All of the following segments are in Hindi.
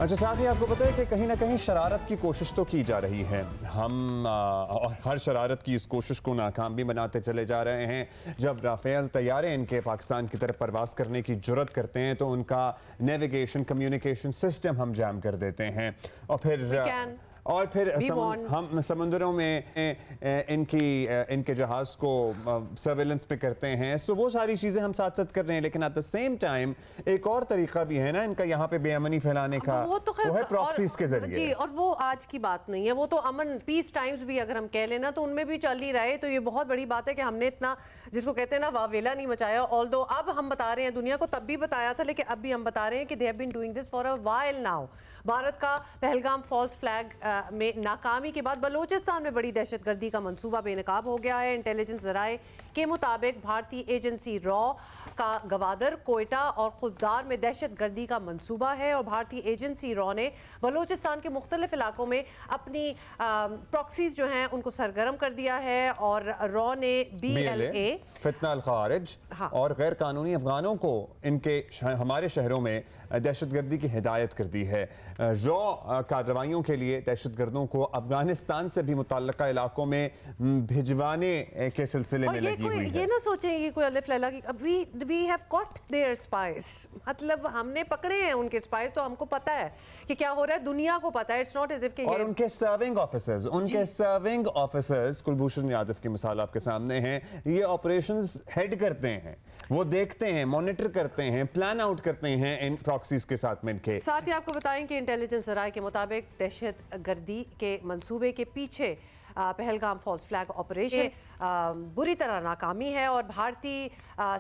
अच्छा साथ ही आपको पता है कि कहीं ना कहीं शरारत की कोशिश तो की जा रही है। हम और हर शरारत की इस कोशिश को नाकाम भी बनाते चले जा रहे हैं। जब राफेल तैयारे इनके पाकिस्तान की तरफ परवास करने की जुर्रत करते हैं तो उनका नेविगेशन कम्युनिकेशन सिस्टम हम जाम कर देते हैं और फिर हम समुद्रों में इनके जहाज को सर्वेलेंस पे करते हैं। सो वो सारी चीज़ें हम साथ साथ कर रहे हैं, लेकिन एट द सेम टाइम एक और तरीका भी है ना इनका यहाँ पे बेअमनी फैलाने का, वो है प्रॉक्सीज के जरिए जी। और वो आज की बात नहीं है, वो तो अमन पीस टाइम्स भी अगर हम कह लेना तो उनमें भी चल ही रहा है। तो ये बहुत बड़ी बात है कि हमने इतना जिसको कहते हैं ना वावेला नहीं मचाया। ऑल्दो अब हम बता रहे हैं, दुनिया को तब भी बताया था लेकिन अब भी हम बता रहे हैं कि they have been doing this for a while now. Bharat का पहलगाम फॉल्स फ्लैग में नाकामी के बाद बलूचिस्तान में बड़ी दहशतगर्दी का मंसूबा बेनकाब हो गया है। इंटेलिजेंस जराए के मुताबिक भारतीय एजेंसी रॉ का गवादर, कोयटा और खुजदार में दहशतगर्दी का मंसूबा है और भारतीय एजेंसी रॉ ने बलूचिस्तान के मुख्तलिफ इलाकों में अपनी प्रॉक्सीज जो हैं उनको सरगर्म कर दिया है। और रॉ ने BLA फितना अल खारिज और गैर कानूनी अफगानों को इनके हमारे शहरों में दहशतगर्दी की हिदायत कर दी है। रॉ कार्रवाइयों के लिए दहशतगर्दों को अफगानिस्तान से भी मुतल्लिका इलाकों में भिजवाने के सिलसिले में लगी हुई है। ये ना सोचें ये कोई अलिफ लैला की we have got their spies, मतलब हमने पकड़े हैं उनके स्पाइस, तो हमको पता है कि क्या हो रहा है, दुनिया को पता है। इट्स नॉट एज इफ कि और उनके सर्विंग ऑफिसर्स कुलभूषण यादव की मिसाल आपके सामने है। ये ऑपरेशंस हेड करते हैं, वो देखते हैं, मॉनिटर करते हैं, प्लान आउट करते हैं इन प्रॉक्सीज के साथ मिलकर। साथ ही आपको बताएं कि इंटेलिजेंस जराए के मुताबिक दहशतगर्दी के मंसूबे के पीछे पहलगाम फॉल्स फ्लैग ऑपरेशन बुरी तरह नाकामी है और भारतीय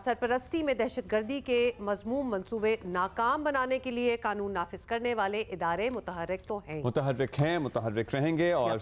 सरपरस्ती में दहशतगर्दी के मजमूम मंसूबे नाकाम बनाने के लिए कानून नाफिज करने वाले इदारे मुतहर्रिक तो हैं, मुतहर्रिक रहेंगे। और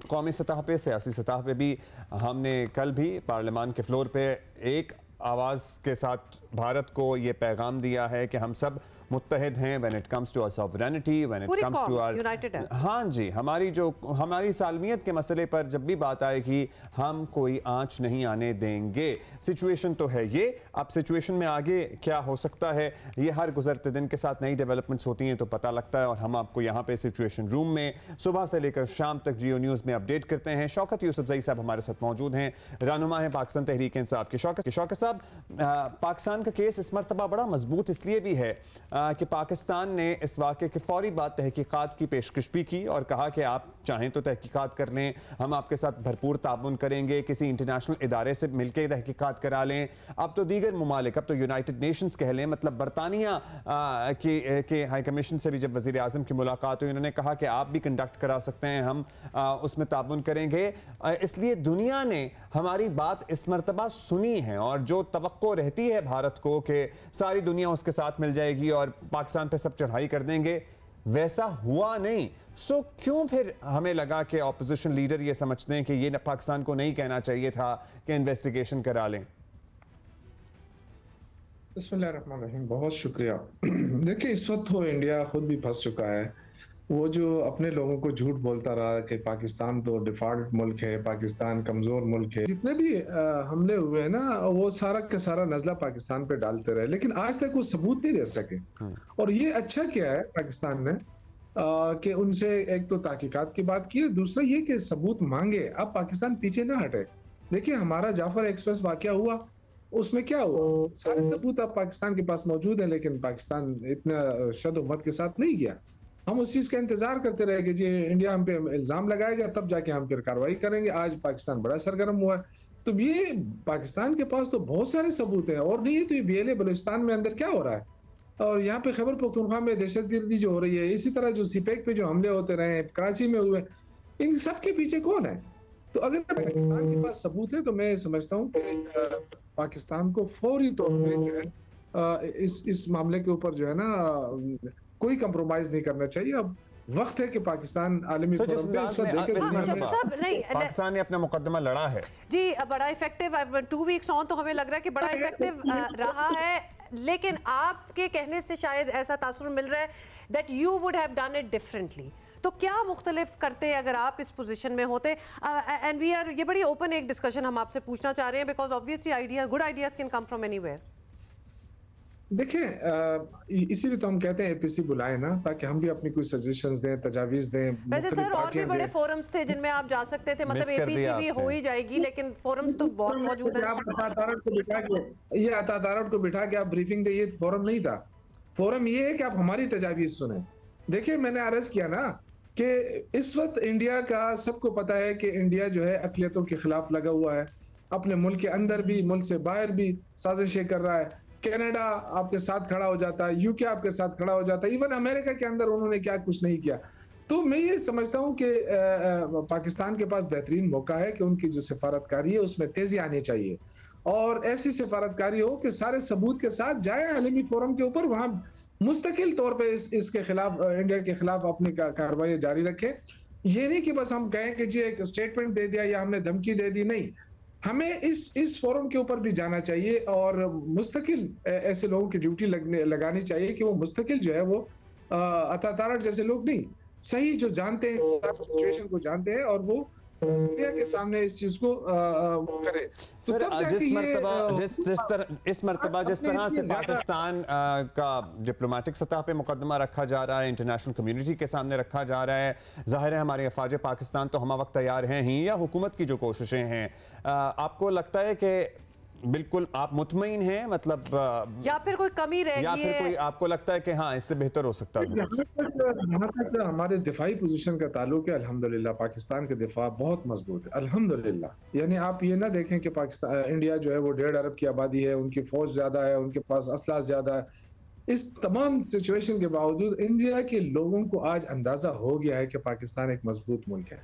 कौमी सतह पे, सियासी सतह पे भी हमने कल भी पार्लियामान के फ्लोर पे एक आवाज़ के साथ भारत को ये पैगाम दिया है कि हम सब मुत्तहिद हैं when it comes to our sovereignty, when it comes to our united है। हाँ जी, हमारी सालमियत के मसले पर जब भी बात आएगी हम कोई आंच नहीं आने देंगे। सिचुएशन तो है ये, अब सिचुएशन में आगे क्या हो सकता है ये हर गुजरते दिन के साथ नई डेवलपमेंट्स होती हैं तो पता लगता है। और हम आपको यहाँ पे सिचुएशन रूम में सुबह से लेकर शाम तक जियो न्यूज़ में अपडेट करते हैं। शौकत यूसुफजई साहब हमारे साथ मौजूद हैं, रहनुमा हैं पाकिस्तान तहरीक इंसाफ के। शौकत साहब, पाकिस्तान का केस इस मरतबा बड़ा मजबूत इसलिए भी है कि पाकिस्तान ने इस वाक़े के फौरी बाद तहकीकात की पेशकश भी की और कहा कि आप चाहें तो तहकीकात कर लें, हम आपके साथ भरपूर ताउन करेंगे, किसी इंटरनेशनल इदारे से मिलकर तहकीकात करा लें। अब तो दीगर ममालिक, अब तो यूनाइटेड नेशंस कह लें, मतलब बरतानिया के हाई कमीशन से भी जब वज़ीर आज़म की मुलाकात हुई उन्होंने कहा कि आप भी कंडक्ट करा सकते हैं, हम उसमें ताउन करेंगे। इसलिए दुनिया ने हमारी बात इस मरतबा सुनी है और जो तवक्को रहती है भारत को कि सारी दुनिया उसके साथ मिल जाएगी और पाकिस्तान पे सब चढ़ाई कर देंगे, वैसा हुआ नहीं। सो क्यों फिर हमें लगा कि ऑपोजिशन लीडर ये समझते हैं कि ये पाकिस्तान को नहीं कहना चाहिए था कि इन्वेस्टिगेशन करा लें? बिस्मिल्लाहिर्रहमानिर्रहीम, बहुत शुक्रिया। देखिए, इस वक्त तो इंडिया खुद भी फंस चुका है। वो जो अपने लोगों को झूठ बोलता रहा कि पाकिस्तान तो डिफॉल्ट मुल्क है, पाकिस्तान कमजोर मुल्क है, जितने भी हमले हुए हैं ना वो सारा का सारा नजला पाकिस्तान पे डालते रहे, लेकिन आज तक वो सबूत नहीं दे सके। और ये अच्छा क्या है पाकिस्तान ने कि उनसे एक तो तहकीकात की बात की है, दूसरा ये कि सबूत मांगे। अब पाकिस्तान पीछे ना हटे। देखिए, हमारा जाफर एक्सप्रेस वाकया हुआ, उसमें क्या हुआ, सारे सबूत अब पाकिस्तान के पास मौजूद है, लेकिन पाकिस्तान इतना शद-ओ-मत के साथ नहीं गया। हम उस चीज का इंतजार करते रहे कि जी इंडिया हम पे इल्जाम लगाएगा तब जाके हम फिर कार्रवाई करेंगे। आज पाकिस्तान बड़ा सरगर्म हुआ है, तो ये पाकिस्तान के पास तो बहुत सारे सबूत हैं। और नहीं है तो ये BLA बलूचिस्तान में अंदर क्या हो रहा है, और यहाँ पे खैबर पख्तूनख्वा में दहशतगर्दी जो हो रही है, इसी तरह जो सीपेक पे जो हमले होते रहे, कराची में हुए, इन सब के पीछे कौन है? तो अगर पाकिस्तान के पास सबूत है तो मैं समझता हूँ कि पाकिस्तान को फौरी तौर पे जो है इस मामले के ऊपर जो है ना कोई कंप्रोमाइज नहीं करना चाहिए। अब वक्त है कि पाकिस्तान आलमी फोरम पे इस वक्त पाकिस्तान ने अपना मुकदमा लड़ा है जी, बड़ा इफेक्टिव 2 वीक्स ऑन, तो हमें लग रहा है कि बड़ा इफेक्टिव रहा है। लेकिन आपके कहने से शायद ऐसा तासुर मिल रहा है that you would have done it differently. तो क्या मुख्तलिफ करते अगर आप इस पोजीशन में होते? एंड वी आर, ये बड़ी ओपन एक डिस्कशन हम आपसे पूछना चाह रहे हैं because obviously idea, good ideas can come from anywhere. देखिए इसीलिए तो हम कहते हैं एपीसी बुलाए ना, ताकि हम भी अपनी कोई सजेशंस दें, तजावीज दें। वैसे सर और भी बड़े फोरम्स थे जिनमें आप जा सकते थे, मतलब एपीसी भी हो ही जाएगी, लेकिन फोरम्स तो बहुत मौजूद है। ये अतादारत को बिठा के आप ब्रीफिंग दे, ये फोरम नहीं था। फोरम ये है कि आप हमारी तजावीज सुने। देखिए मैंने अर्ज किया ना कि इस वक्त इंडिया का सबको पता है कि इंडिया जो है अक़लियतों के खिलाफ लगा हुआ है, अपने मुल्क के अंदर भी मुल्क से बाहर भी साजिशें कर रहा है। कनाडा आपके साथ खड़ा हो जाता है, यूके आपके साथ खड़ा हो जाता है, इवन अमेरिका के अंदर उन्होंने क्या कुछ नहीं किया। तो मैं ये समझता हूँ कि पाकिस्तान के पास बेहतरीन मौका है कि उनकी जो सिफारतकारी है उसमें तेजी आनी चाहिए, और ऐसी सिफारतकारी हो कि सारे सबूत के साथ जाए आलमी फोरम के ऊपर, वहाँ मुस्तकिल तौर पर इसके खिलाफ, इंडिया के खिलाफ अपनी कार्रवाई जारी रखे। ये नहीं कि बस हम कहें कि जी एक स्टेटमेंट दे दिया या हमने धमकी दे दी, नहीं, हमें इस फोरम के ऊपर भी जाना चाहिए और मुस्तकिल ऐसे लोगों की ड्यूटी लगानी चाहिए कि वो मुस्तकिल जो है वो अतातारट जैसे लोग नहीं, सही जो जानते हैं सिचुएशन को जानते हैं और वो दुनिया के सामने इस चीज को करे। तो इस मर्तबा जिस तरह से पाकिस्तान का डिप्लोमेटिक सतह पे मुकदमा रखा जा रहा है, इंटरनेशनल कम्युनिटी के सामने रखा जा रहा है, जाहिर है हमारे अफवाज पाकिस्तान तो हम वक्त तैयार हैं ही, या हुकूमत की जो कोशिशें हैं, आपको लगता है कि बिल्कुल आप मुतमईन हैं, मतलब या फिर कोई कमी रह गई है, या फिर कोई आपको लगता है कि हाँ इससे बेहतर हो सकता है? जहाँ तक हमारे दिफाई पोजीशन का ताल्लुक है, अल्हम्दुलिल्लाह पाकिस्तान के दिफा बहुत मजबूत है, अल्हम्दुलिल्लाह। यानी आप ये ना देखें कि पाकिस्तान, इंडिया जो है वो 1.5 अरब की आबादी है, उनकी फौज ज्यादा है, उनके पास असला ज्यादा है। इस तमाम सिचुएशन के बावजूद इंडिया के लोगों को आज अंदाजा हो गया है कि पाकिस्तान एक मजबूत मुल्क है।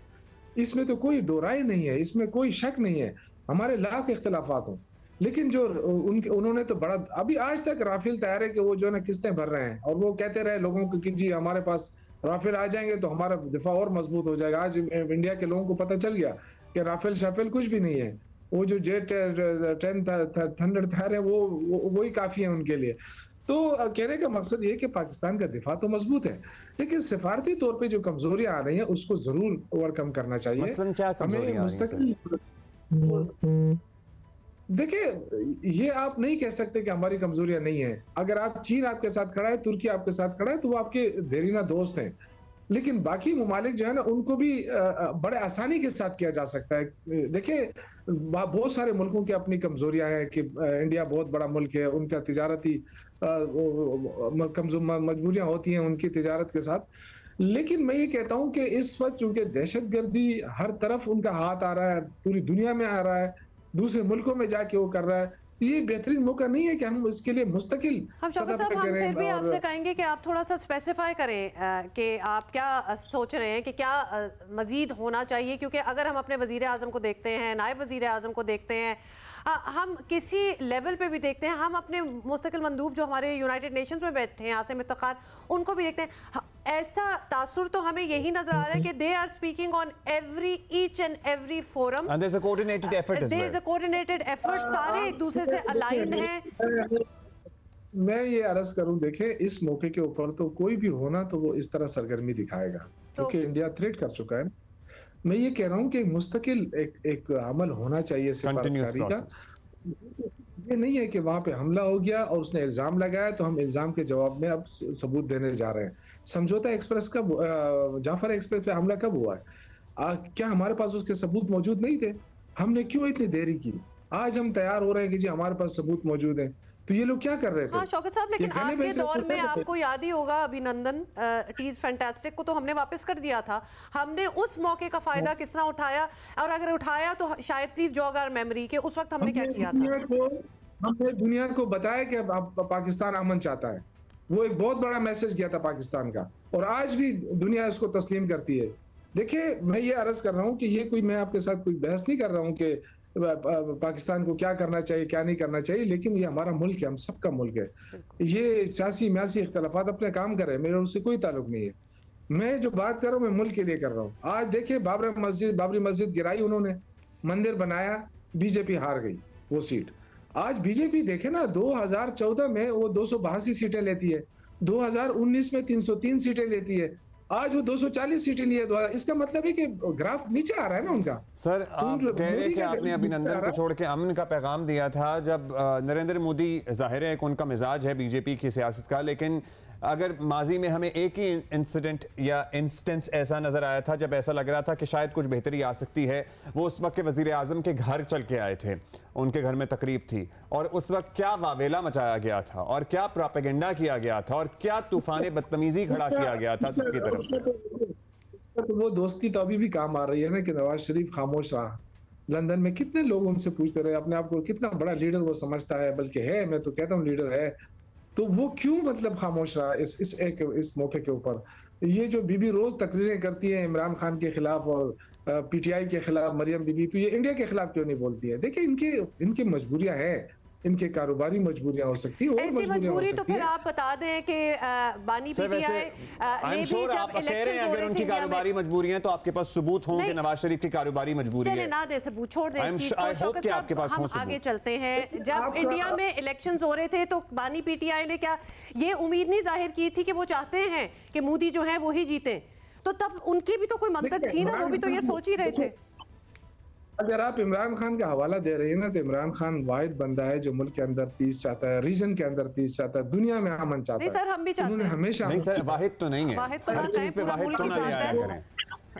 इसमें तो कोई दोराई नहीं है, इसमें कोई शक नहीं है। हमारे लाख इख्तलाफात हों, लेकिन जो उन्होंने तो बड़ा, अभी आज तक राफेल तैयार है कि वो जो ना किस्तें भर रहे हैं, और वो कहते रहे लोगों को कि जी हमारे पास राफेल आ जाएंगे तो हमारा दिफा और मजबूत हो जाएगा। आज इंडिया के लोगों को पता चल गया कि राफेल शाफेल कुछ भी नहीं है, वो जो जेट 10 थंडर तैयार है वो ही काफी है उनके लिए। तो कहने का मकसद ये कि पाकिस्तान का दिफा तो मजबूत है, लेकिन सिफारती तौर पे जो कमजोरियां आ रही हैं उसको जरूर ओवरकम करना चाहिए। मसलन क्या कमजोरियां आ रही हैं? देखिए ये आप नहीं कह सकते कि हमारी कमजोरियां नहीं है। अगर आप, चीन आपके साथ खड़ा है, तुर्की आपके साथ खड़ा है, तो वो आपके देरीना दोस्त हैं, लेकिन बाकी ममालिक जो है ना उनको भी बड़े आसानी के साथ किया जा सकता है। देखिए बहुत सारे मुल्कों की अपनी कमजोरियां हैं कि इंडिया बहुत बड़ा मुल्क है, उनका तिजारती मजबूरियां होती हैं उनकी तिजारत के साथ। लेकिन मैं ये कहता हूं कि इस वक्त चूंकि दहशतगर्दी हर तरफ उनका हाथ आ रहा है, पूरी दुनिया में आ रहा है, दूसरे मुल्कों में जाके वो कर रहा है, ये बेहतरीन मौका नहीं है कि हम इसके लिए मुस्तकिल हम शौकत साहब हम फिर भी आपसे कहेंगे कि आप थोड़ा सा स्पेसिफाई करें कि आप क्या सोच रहे हैं कि क्या मजीद होना चाहिए, क्योंकि अगर हम अपने वजीर आजम को देखते हैं, नायब वजीर आजम को देखते हैं, हम किसी लेवल पे भी देखते हैं, हम अपने मुस्तकिल मंदूब जो हमारे यूनाइटेड नेशंस में बैठे हैं आसिम इफ्तिखार, उनको भी देखते हैं, ऐसा तासुर तो हमें यही नजर आ रहा है कि they are speaking on each and every forum, and there's a coordinated effort as well. There is a coordinated effort, सारे एक दूसरे से अलाइंड हैं। मैं ये अर्ज करूं, देखें इस मौके के ऊपर तो कोई भी होना तो वो इस तरह सरगर्मी दिखाएगा, क्योंकि इंडिया थ्रेट कर चुका है। मैं ये कह रहा हूँ कि मुस्तकिल एक अमल होना चाहिए सिफारतकारी का। ये नहीं है कि वहां पे हमला हो गया और उसने इल्जाम लगाया तो हम इल्जाम के जवाब में अब सबूत देने जा रहे हैं। समझौता एक्सप्रेस का, जाफर एक्सप्रेस पे हमला कब हुआ है? क्या हमारे पास उसके सबूत मौजूद नहीं थे? हमने क्यों इतनी देरी की? आज हम तैयार हो रहे हैं कि जी हमारे पास सबूत मौजूद है, तो ये लोग क्या कर रहे थे? हाँ शौकत साहब, लेकिन आपके दौर में आपको याद ही होगा अभिनंदन टीज फैंटास्टिक को तो हमने वापस कर दिया था। हमने उस मौके का फायदा किस तरह उठाया, और अगर उठाया तो शायद प्लीज जॉग आवर मेमोरी के उस वक्त हमने क्या किया था? हमने दुनिया को बताया कि अब पाकिस्तान अमन चाहता है। वो एक बहुत बड़ा मैसेज गया था पाकिस्तान का, और आज भी दुनिया इसको तस्लीम करती है। देखिए मैं ये अर्ज कर रहा हूँ कि ये कोई, मैं आपके साथ कोई बहस नहीं कर रहा हूँ कि पाकिस्तान को क्या करना चाहिए क्या नहीं करना चाहिए, लेकिन ये हमारा मुल्क है, हम सबका मुल्क है। ये सियासी म्यासी इख्तलाफात अपने काम कर रहे हैं, मेरा उससे कोई ताल्लुक नहीं है। मैं जो बात कर रहा हूँ मैं मुल्क के लिए कर रहा हूँ। आज देखिए बाबरी मस्जिद गिराई उन्होंने, मंदिर बनाया, बीजेपी हार गई वो सीट। आज बीजेपी देखे ना 2014 में वो 282 सीटें लेती है, 2019 में 303 सीटें लेती है। आज वो 240 सीटें लिए द्वारा, इसका मतलब है कि ग्राफ नीचे आ रहा है ना उनका। सर आप कह रहे हैं कि आपने अभिनंदन को छोड़ के अमन का पैगाम दिया था। जब नरेंद्र मोदी, जाहिर है उनका मिजाज है बीजेपी की सियासत का, लेकिन अगर माजी में हमें एक ही इंसिडेंट या इंस्टेंस ऐसा नजर आया था जब ऐसा लग रहा था कि शायद कुछ बेहतरी आ सकती है, वो उस वक्त के वजीर आजम के घर चल के आए थे, उनके घर में तकरीब थी, और उस वक्त क्या वावेला मचाया गया था और क्या प्रोपेगेंडा किया गया था और क्या तूफान बदतमीजी खड़ा किया गया था सबकी तरफ से। तो वो दोस्ती तो अभी भी काम आ रही है ना कि नवाज शरीफ खामोश रहा। लंदन में कितने लोग उनसे पूछते रहे, अपने आप को कितना बड़ा लीडर वो समझता है, बल्कि है, मैं तो कहता हूँ लीडर है, तो वो क्यों मतलब खामोश रहा इस मौके के ऊपर। ये जो बीबी रोज तकरीरें करती है इमरान खान के खिलाफ और पीटीआई के खिलाफ, मरियम बीबी, तो ये इंडिया के खिलाफ क्यों नहीं बोलती है? देखिए इनकी मजबूरियां हैं, इनके कारोबारी मजबूरियां हो सकती है, ऐसी मजबूरी तो फिर आप बता दें कि बानी पीटीआई ने भी जब आप कह रहे हैं अगर उनकी कारोबारी मजबूरियां तो आपके पास सबूत होंगे नवाज शरीफ की कारोबारी मजबूरी है। ना दे सबूत, छोड़ दें इस चीज को। शौकत साहब, हम आगे चलते हैं। जब इंडिया में इलेक्शंस हो रहे थे तो बानी पीटीआई ने क्या ये उम्मीद नहीं जाहिर की थी कि वो चाहते हैं कि मोदी जो है वो ही जीते? तो तब उनकी भी तो कोई मंतक थी ना, वो भी तो ये सोच ही रहे थे। अगर आप इमरान खान का हवाला दे रही है ना, तो इमरान खान वाहिद बंदा है जो मुल्क के अंदर पीस चाहता है, रीजन के अंदर पीस चाहता है, दुनिया में अमन चाहता है। नहीं सर, हम भी चाहते हैं। हमेशा नहीं सर, वाहिद तो नहीं है, वाहिद तो हर चीज पे वाहिद तो ना ले आया करें,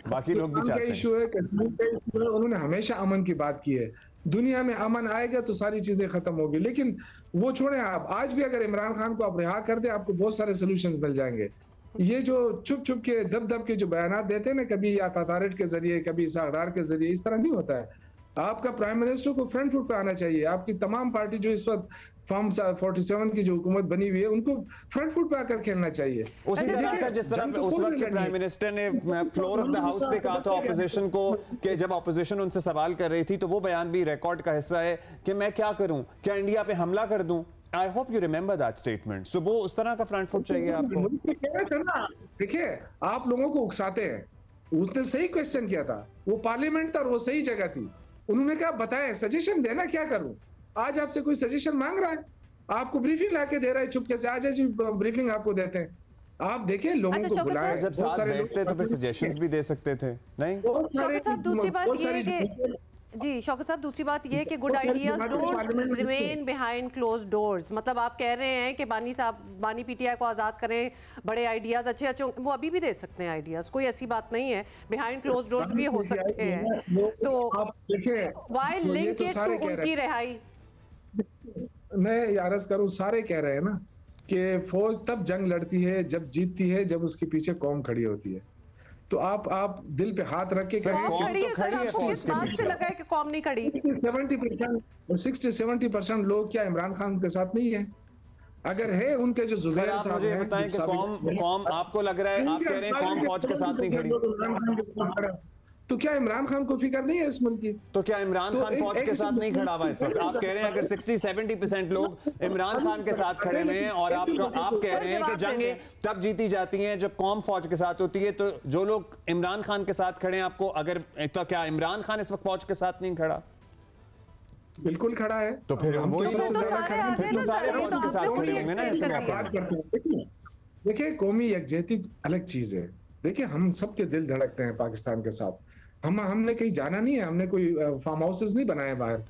बाकी लोग भी चाहते हैं। इशू है कश्मीर का इशू है, उन्होंने हमेशा अमन की बात की है। दुनिया में अमन आएगा तो सारी चीजें खत्म होगी, लेकिन वो छोड़ें आप। आज भी अगर इमरान खान को आप रिहा कर दें, आपको बहुत सारे सोल्यूशन मिल जाएंगे। ये जो चुप चुप के दब के जो बयान देते हैं ना, कभी अतातारिट के जरिए, कभी इसाकडार के जरिए, इस तरह नहीं होता है। आपका प्राइम मिनिस्टर को फ्रंट फुट पे आना चाहिए। आपकी तमाम पार्टी जो इस वक्त फॉर्म 47 की जो हुकूमत बनी हुई है, उनको फ्रंट फुट पे आकर खेलना चाहिए। उसी तरह सर जिस तरह उस वक्त के प्राइम मिनिस्टर ने फ्लोर ऑफ द हाउस पे कहा था ऑपोजिशन को कि जब ऑपोजिशन उनसे सवाल कर रही थी, तो वो बयान भी रिकॉर्ड का हिस्सा है कि मैं क्या करूं, क्या इंडिया पे हमला कर दूं। I hope you remember that statement. So वो उस तरह का फ्रंट फुट चाहिए आपको। देखिए, आप लोगों को उकसाते हैं। उसने सही क्वेश्चन किया था, वो पार्लियामेंट था और वो सही जगह थी। उन्होंने क्या बताया, सजेशन देना, क्या करूं? आज आपसे कोई सजेशन मांग रहा है, आपको ब्रीफिंग लाके दे रहा है चुपके से, आज जी ब्रीफिंग आपको देते हैं। आप देखें, लोगों को बुलाएं, जब साथ बैठते तो फिर सजेशंस भी दे सकते थे। नहीं शौकत साहब, दूसरी बात ये है कि जी शौकत साहब, दूसरी बात ये है कि good ideas don't remain behind close doors. मतलब आप कह रहे हैं कि बानी पीटीआई को आज़ाद करें, बड़े आइडियाज अच्छे वो अभी भी दे सकते हैं आइडियाज, कोई ऐसी बात नहीं है। बिहाइंड क्लोज डोर्स भी हो सकते हैं, तो व्हाई लिंक इट टू उनकी रिहाई? मैं अर्ज करूं, सारे कह रहे हैं ना कि फौज तब जंग लड़ती है जब जीतती है, जब उसके पीछे कौम खड़ी होती है। तो आप दिल पे हाथ रख के कहें, 60-70% लोग क्या इमरान खान के साथ नहीं है? अगर है उनके जो जुबैर साहब, मुझे बताएं कि कौम आपको लग रहा है, आप कह रहे हैं कौम फौज के साथ नहीं खड़ी, तो क्या इमरान खान को फिक्र नहीं है इस मुल्क की? तो क्या इमरान खान फौज के साथ नहीं खड़ा हुआ इस वक्त? आप कह रहे हैं अगर 60-70% लोग इमरान खान के साथ खड़े हुए हैं, और आप कह रहे हैं कि जंगें तब जीती जाती हैं जब कौम फौज के साथ होती है। तो जो लोग इमरान खान के साथ खड़े हैं, आपको अगर तो क्या इमरान खान इस वक्त फौज के साथ नहीं खड़ा? बिल्कुल खड़ा है। तो फिर वो सारे फौज के साथ खड़े होंगे ना। ऐसे देखिए, कौमी यकजहती अलग चीज है। देखिए, हम सबके दिल धड़कते हैं पाकिस्तान के साथ। हमने कहीं जाना नहीं है, हमने कोई फार्म हाउसेस नहीं बनाए बाहर।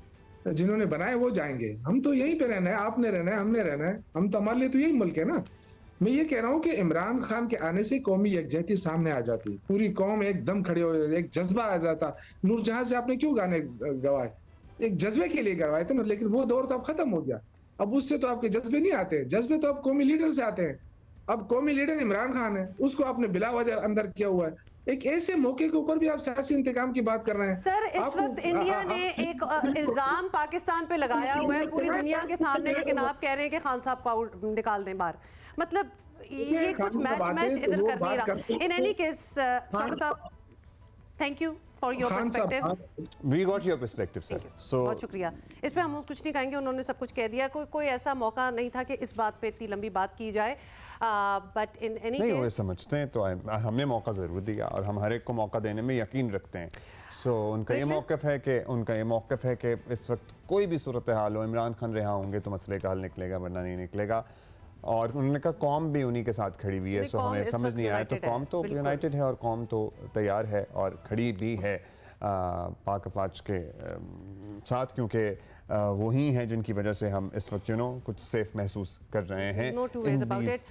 जिन्होंने बनाए वो जाएंगे, हम तो यहीं पे रहना है। आपने रहना है, हमने रहना है, हम तो हमारे लिए तो यही मुल्क है ना। मैं ये कह रहा हूँ कि इमरान खान के आने से कौमी यकजहती सामने आ जाती, पूरी कौम एकदम खड़े हो, एक जज्बा आ जाता। नूरजहां से आपने क्यों गाने गवाए? एक जज्बे के लिए गवाए थे ना, लेकिन वो दौर तो अब खत्म हो गया। अब उससे तो आपके जज्बे नहीं आते, जज्बे तो अब कौमी लीडर से आते हैं। अब कौमी लीडर इमरान खान है, उसको आपने बिला वजह अंदर किया हुआ है। एक ऐसे मौके के ऊपर भी आप सियासी इंतकाम की बात कर रहे हैं। सर, इस वक्त इंडिया ने एक इल्जाम पाकिस्तान पे लगाया हुआ है पूरी दुनिया के सामने, लेकिन आप कह रहे हैं कि खान साहब को आउट निकाल दें बाहर। मतलब ये कुछ मैच इधर कर नहीं रहा। In any case Shaukat sahab, thank you for your perspective. We got your perspective sir. So बहुत शुक्रिया। इस पे हम कुछ नहीं कहेंगे, उन्होंने सब कुछ कह दिया। कोई ऐसा मौका नहीं था कि इस बात पे इतनी लंबी बात की जाए। बट इन एनी केस नहीं, वो समझते हैं तो हमने मौका ज़रूर दिया, और हम हर एक को मौका देने में यकीन रखते हैं। सो उनका ये मौक़िफ़ है कि इस वक्त कोई भी सूरत हाल हो, इमरान खान रिहा होंगे तो मसले का हल निकलेगा, वरना नहीं निकलेगा। और उन्होंने कहा कौम भी उन्हीं के साथ खड़ी हुई है। सो हमें समझ नहीं आया, तो कौम तो यूनाइटेड है और कौम तो तैयार है और खड़ी भी है पाक अफवाज के साथ, क्योंकि वही हैं जिनकी वजह से हम इस वक्त कुछ सेफ महसूस कर रहे हैं।